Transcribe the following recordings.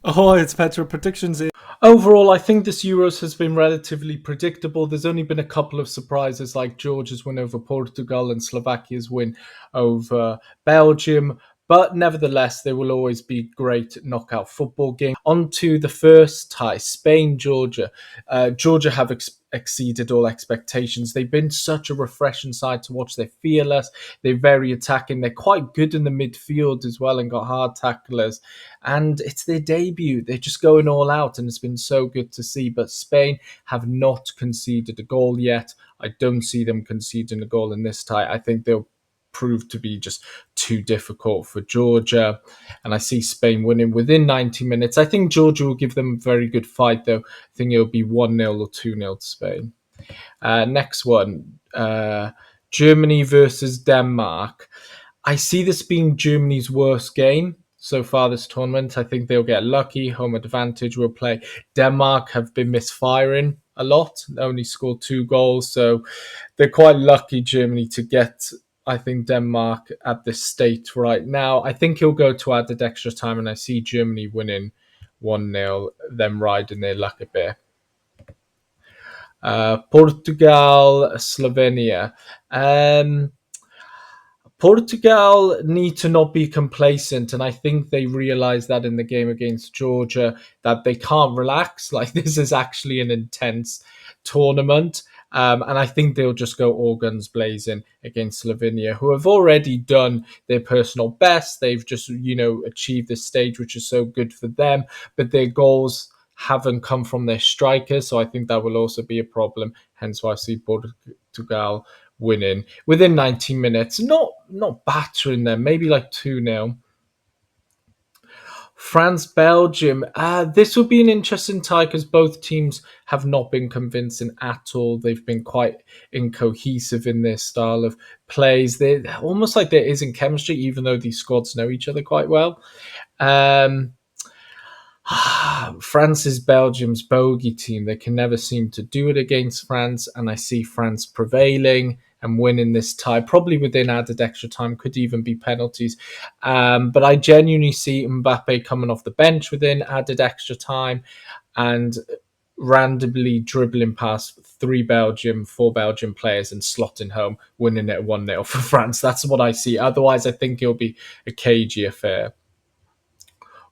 Oh, it's Petra predictions. Overall, I think this Euros has been relatively predictable. There's only been a couple of surprises, like Georgia's win over Portugal and Slovakia's win over Belgium. But nevertheless, there will always be great knockout football games. On to the first tie, Spain Georgia. Georgia have exceeded all expectations. They've been such a refreshing side to watch. They're fearless. They're very attacking. They're quite good in the midfield as well and got hard tacklers. And it's their debut. They're just going all out, and it's been so good to see. But Spain have not conceded a goal yet. I don't see them conceding a goal in this tie. I think they'll prove to be just too difficult for Georgia. And I see Spain winning within 90 minutes. I think Georgia will give them a very good fight, though. I think it'll be 1-0 or 2-0 to Spain. Next one, Germany versus Denmark. I see this being Germany's worst game so far this tournament. I think they'll get lucky. Home advantage will play. Denmark have been misfiring a lot, only scored 2 goals. So they're quite lucky, Germany, to get, I think, Denmark at this state right now. I think he'll go to added extra time, and I see Germany winning 1-0, them riding their luck a bit. Portugal, Slovenia. Portugal need to not be complacent, and I think they realized that in the game against Georgia that they can't relax. Like, this is actually an intense tournament, and I think they'll just go all guns blazing against Slovenia, who have already done their personal best. They've just achieved this stage, which is so good for them, but their goals haven't come from their strikers, so I think that will also be a problem. Hence why I see Portugal winning within 90 minutes. Not battering them, maybe like 2-0. France, Belgium. This will be an interesting tie because both teams have not been convincing at all. They've been quite incohesive in their style of plays. They're almost like there isn't chemistry, even though these squads know each other quite well. Um, France is Belgium's bogey team. They can never seem to do it against France, and I see France prevailing and winning this tie, probably within added extra time, could even be penalties. But I genuinely see Mbappe coming off the bench within added extra time and randomly dribbling past four Belgium players and slotting home, winning it 1-0 for France. That's what I see. Otherwise, I think it'll be a cagey affair.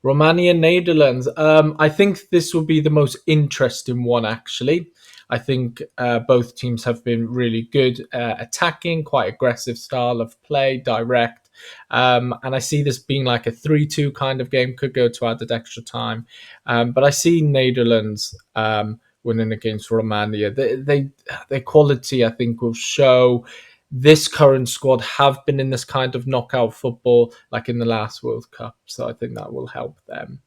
Romania, Netherlands. I think this will be the most interesting one, actually. I think both teams have been really good attacking, quite aggressive style of play, direct. And I see this being like a 3-2 kind of game, could go to added extra time. But I see Netherlands winning against Romania. Their quality, I think, will show. This current squad have been in this kind of knockout football like in the last World Cup. So I think that will help them.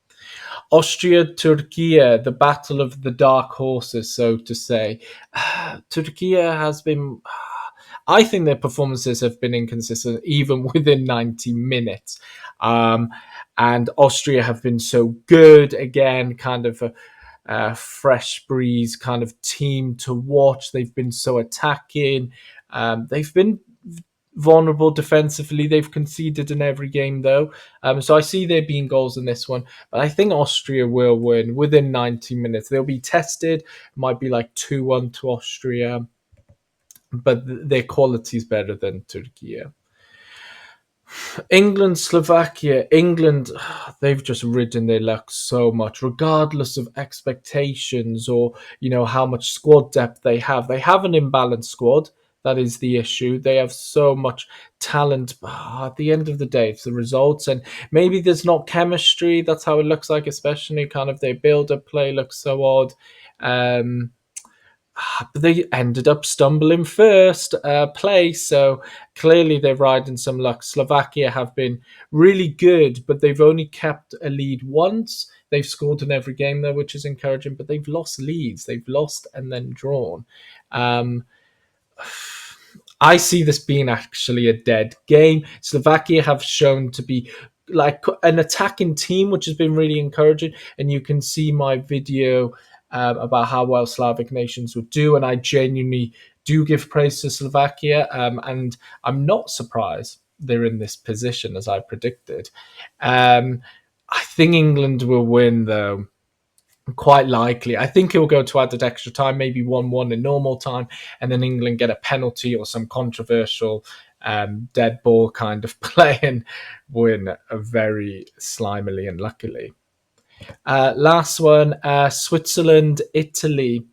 Austria, Turkey, the battle of the dark horses, so to say. Turkey has been. I think their performances have been inconsistent even within 90 minutes. And Austria have been so good. Again, kind of a fresh breeze kind of team to watch. They've been so attacking. They've been vulnerable defensively. They've conceded in every game, though. So I see there being goals in this one. But I think Austria will win within 90 minutes. They'll be tested. It might be like 2-1 to Austria. But their quality is better than Turkey. England, Slovakia. England, they've just ridden their luck so much, regardless of expectations or how much squad depth they have. They have an imbalanced squad. That is the issue. They have so much talent. At the end of the day, it's the results, and maybe there's not chemistry. That's how it looks like, especially kind of their build-up play looks so odd. Um, but they ended up stumbling first place, so clearly they're riding some luck. Slovakia have been really good, but they've only kept a lead once. They've scored in every game though, which is encouraging, but they've lost leads. They've lost and then drawn. Um, I see this being actually a dead game. Slovakia have shown to be like an attacking team, which has been really encouraging. And you can see my video about how well Slavic nations would do. And I genuinely do give praise to Slovakia. And I'm not surprised they're in this position as I predicted. Um, I think England will win though. Quite likely. I think he'll go to added extra time, maybe 1-1 in normal time, and then England get a penalty or some controversial dead ball kind of play and win very slimily and luckily. Last one, Switzerland, Italy.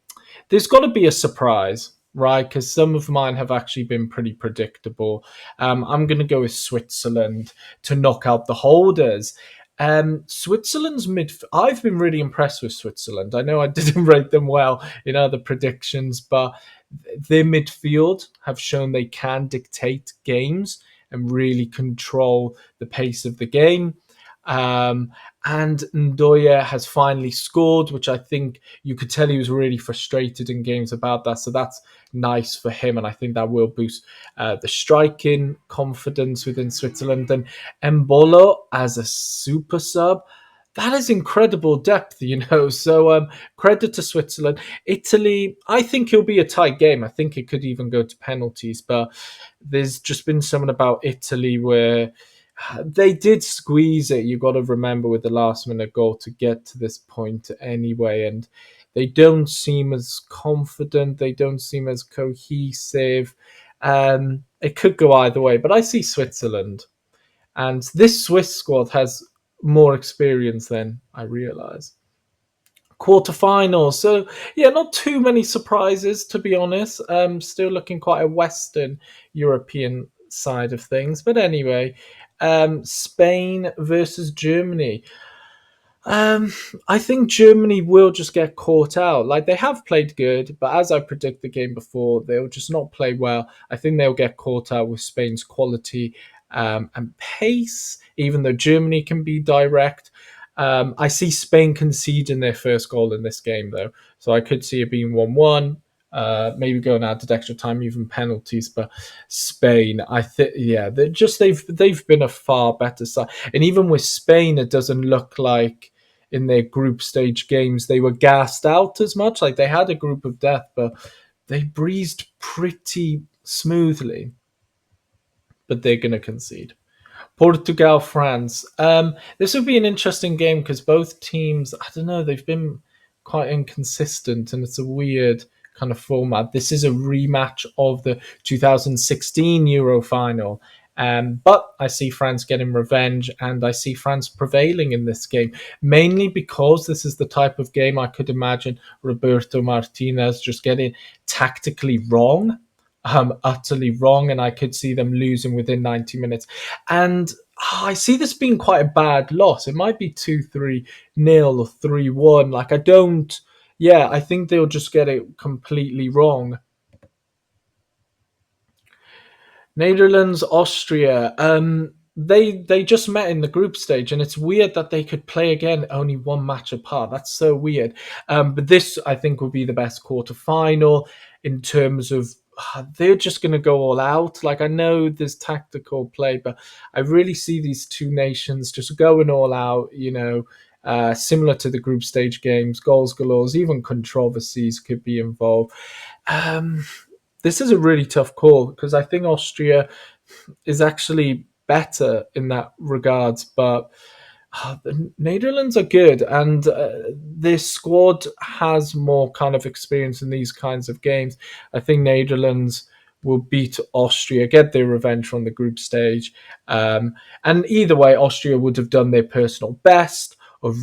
There's got to be a surprise, right? Because some of mine have actually been pretty predictable. I'm going to go with Switzerland to knock out the holders. Switzerland's mid. I've been really impressed with Switzerland. I know I didn't rate them well in other predictions, but their midfield have shown they can dictate games and really control the pace of the game. Um, and Ndoye has finally scored, which I think you could tell he was really frustrated in games about that. So that's nice for him, and I think that will boost the striking confidence within Switzerland. And Embolo as a super sub, that is incredible depth, you know. So credit to Switzerland. Italy, I think it'll be a tight game. I think it could even go to penalties, but there's just been something about Italy where they did squeeze it. You got to remember with the last minute goal to get to this point anyway, and they don't seem as confident. They don't seem as cohesive. It could go either way, but I see Switzerland, and this Swiss squad has more experience than I realize. Quarterfinals. So yeah, not too many surprises to be honest. Still looking quite a Western European side of things. But anyway, Spain versus Germany. Um, I think Germany will just get caught out. Like they have played good, but as I predict the game before, they'll just not play well. I think they'll get caught out with Spain's quality and pace, even though Germany can be direct. I see Spain conceding their first goal in this game, though, so I could see it being 1-1. Maybe going out to extra time, even penalties. But Spain, I think, yeah, they've been a far better side, and even with Spain, it doesn't look like in their group stage games they were gassed out as much. Like they had a group of death, but they breezed pretty smoothly. But they're going to concede. Portugal, France. This would be an interesting game because both teams, I don't know, they've been quite inconsistent and it's a weird kind of format. This is a rematch of the 2016 Euro final. But I see France getting revenge and I see France prevailing in this game, mainly because this is the type of game I could imagine Roberto Martinez just getting tactically wrong, utterly wrong, and I could see them losing within 90 minutes. And I see this being quite a bad loss. It might be 2-3-0 or 3-1. Like, I don't. Yeah, I think they'll just get it completely wrong. Netherlands, Austria. They just met in the group stage, and it's weird that they could play again only one match apart. That's so weird. But this, I think, will be the best quarter final in terms of they're just going to go all out. Like I know there's tactical play, but I really see these two nations just going all out. You know. Similar to the group stage games, goals galore, even controversies could be involved. Um, this is a really tough call because I think Austria is actually better in that regards, but the Netherlands are good and this squad has more kind of experience in these kinds of games. I think Netherlands will beat Austria, get their revenge from the group stage. And either way, Austria would have done their personal best of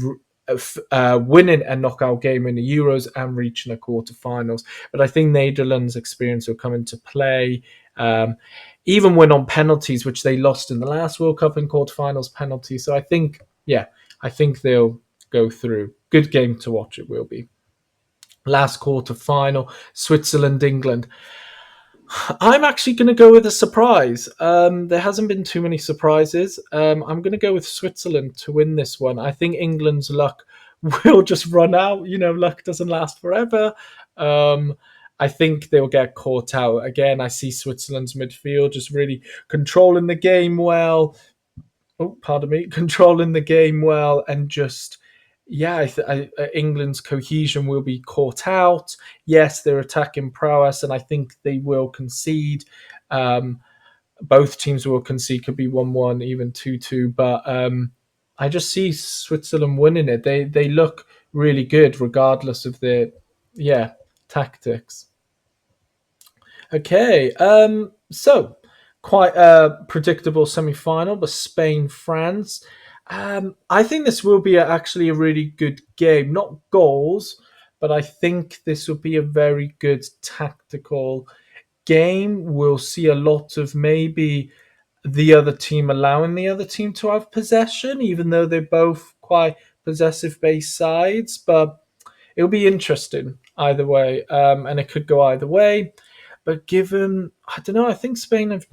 winning a knockout game in the Euros and reaching a quarterfinals. But I think Netherlands' experience will come into play. Even win on penalties, which they lost in the last World Cup in quarterfinals penalties. So I think, yeah, I think they'll go through. Good game to watch, it will be. Last quarter final, Switzerland, England. I'm actually going to go with a surprise. There hasn't been too many surprises. I'm going to go with Switzerland to win this one. I think England's luck will just run out. You know, luck doesn't last forever. Um, I think they'll get caught out again. I see Switzerland's midfield just really controlling the game well. Oh, pardon me, controlling the game well, and just yeah, England's cohesion will be caught out. Yes, they're attacking prowess, and I think they will concede. Um, Both teams will concede, could be 1-1, even 2-2, but I just see Switzerland winning it. They look really good regardless of their tactics. Okay, so quite a predictable semi-final, but Spain France. I think this will be actually a really good game. Not goals, but I think this will be a very good tactical game. We'll see a lot of maybe the other team allowing the other team to have possession, even though they're both quite possessive based sides. But it'll be interesting either way, and it could go either way. But given, I don't know, I think Spain have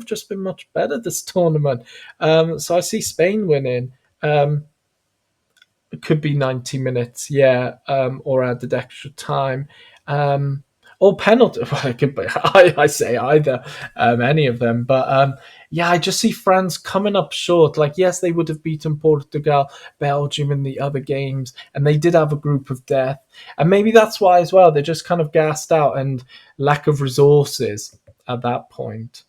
just been much better this tournament. So I see Spain winning. It could be 90 minutes, yeah, or added extra time. Or penalty. Well, it could be, I say either, any of them. But yeah, I just see France coming up short. Like, yes, they would have beaten Portugal, Belgium in the other games, and they did have a group of death. And maybe that's why as well, they're just kind of gassed out and lack of resources at that point.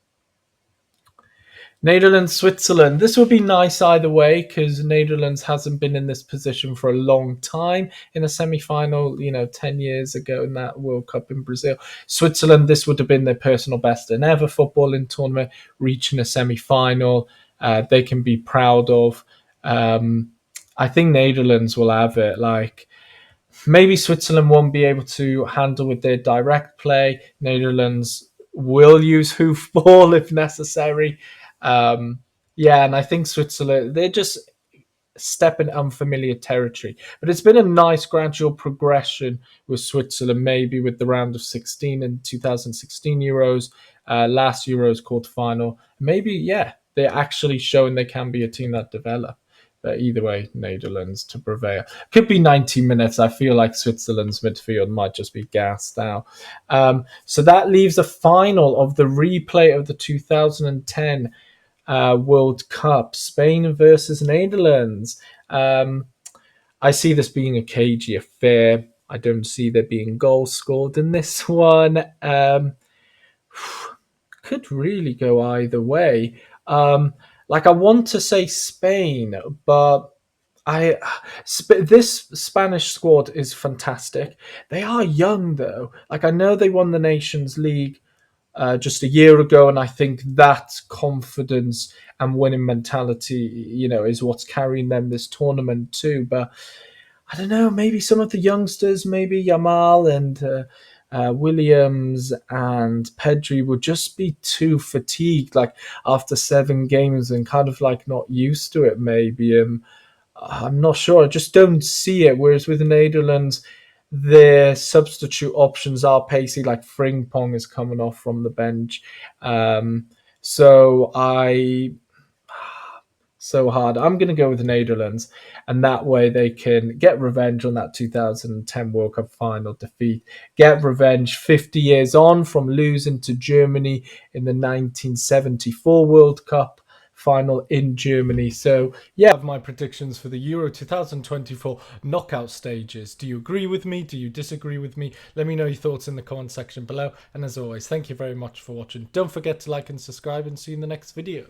Netherlands, Switzerland. This would be nice either way because Netherlands hasn't been in this position for a long time in a semi-final. 10 years ago in that World Cup in Brazil. Switzerland, this would have been their personal best in ever footballing tournament, reaching a semi-final. They can be proud of. I think Netherlands will have it. Like maybe Switzerland won't be able to handle with their direct play. Netherlands will use hoofball if necessary. Um, yeah, and I think Switzerland, they're just stepping unfamiliar territory. But it's been a nice gradual progression with Switzerland, maybe with the round of 16 in 2016 Euros, last Euros quarterfinal. Maybe, yeah, they're actually showing they can be a team that develop. But either way, Netherlands to prevail. Could be 90 minutes. I feel like Switzerland's midfield might just be gassed out. So that leaves a final of the replay of the 2010 World Cup, Spain versus Netherlands. I see this being a cagey affair. I don't see there being goals scored in this one. Could really go either way. Like I want to say Spain, but this Spanish squad is fantastic. They are young though. Like I know they won the Nations League just a year ago, and I think that confidence and winning mentality, is what's carrying them this tournament too. But I don't know, maybe some of the youngsters, maybe Yamal and Williams and Pedri would just be too fatigued, like after 7 games and kind of like not used to it. Maybe I'm not sure. I just don't see it. Whereas with the Netherlands, their substitute options are pacey, like Frimpong is coming off from the bench. So so hard. I'm going to go with the Netherlands, and that way they can get revenge on that 2010 World Cup final defeat. Get revenge 50 years on from losing to Germany in the 1974 World Cup final in Germany. So, yeah, I have my predictions for the Euro 2024 knockout stages. Do you agree with me? Do you disagree with me? Let me know your thoughts in the comment section below. And as always, thank you very much for watching. Don't forget to like and subscribe, and see you in the next video.